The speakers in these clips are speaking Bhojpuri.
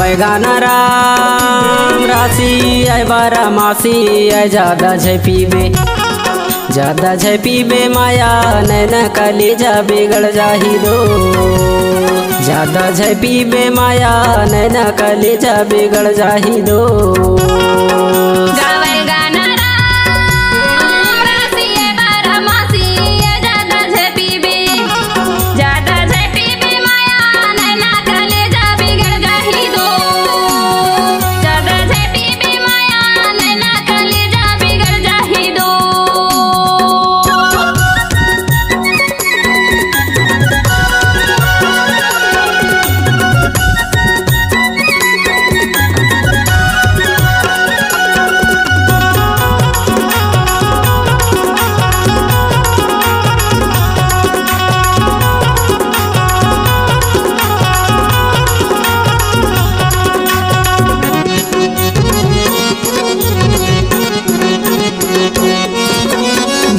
गावे गाना राम राशि आय बारा मासी आय ज्यादा छै पीबे, ज्यादा छै पीबे माया नैना कलेजा बिगड़ जाही दो। ज्यादा छै पीबे माया नैना कलेजा बिगड़ जाही दो।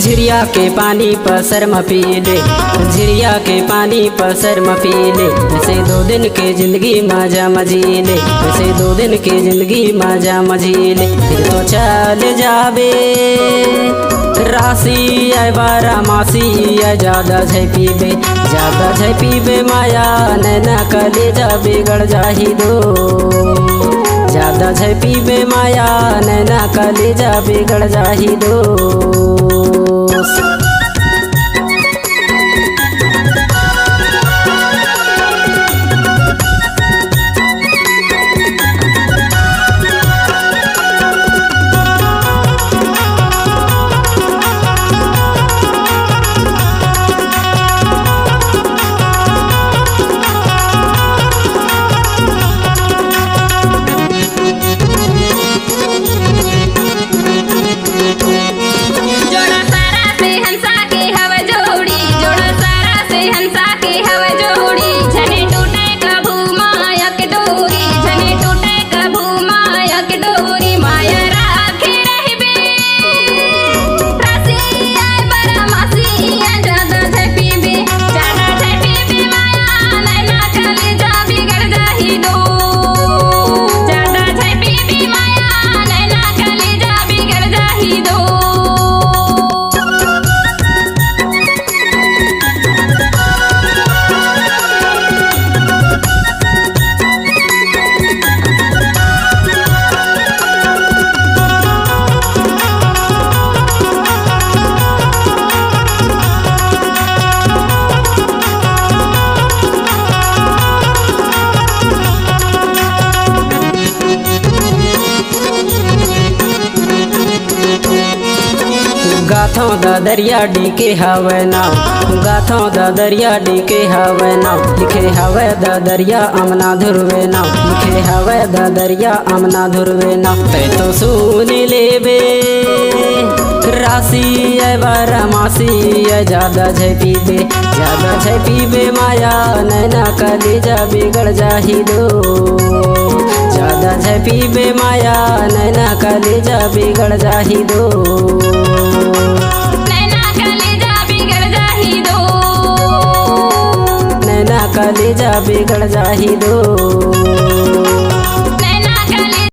झिरिया के पानी पर शर्म पीले, झिरिया के पानी पर शर्म पीले। ऐसे 2 दिन के जिंदगी मजा मजीले, ऐसे 2 दिन के जिंदगी मजा मजीले। फिर तो चल जाबे राशि आय बारा मासी आय ज्यादा छै पीबे, ज्यादा छै पीबे माया नैना कलेजा बिगड़ जाही दो। ज्यादा छै पीबे माया नैना कलेजा बिगड़ जाही दो। गाथों दा दरिया डीके हवे नाव, गाथों दा दरिया डीके हवे नाव। लिखे हवे दा दरिया अमना धुरवे नाव, लिखे हवे दा दरिया अमना धुरवे नाव। तै तो सुन लेबे राशि आय बारा मासी आय ज्यादा छै पीबे, ज्यादा छै पीबे माया नैना कलेजा बिगड़ जाही दो। ज्यादा छै पीबे माया नैना कलेजा बिगड़ जाही दो। नैना कलेजा बिगड़ जाही दो।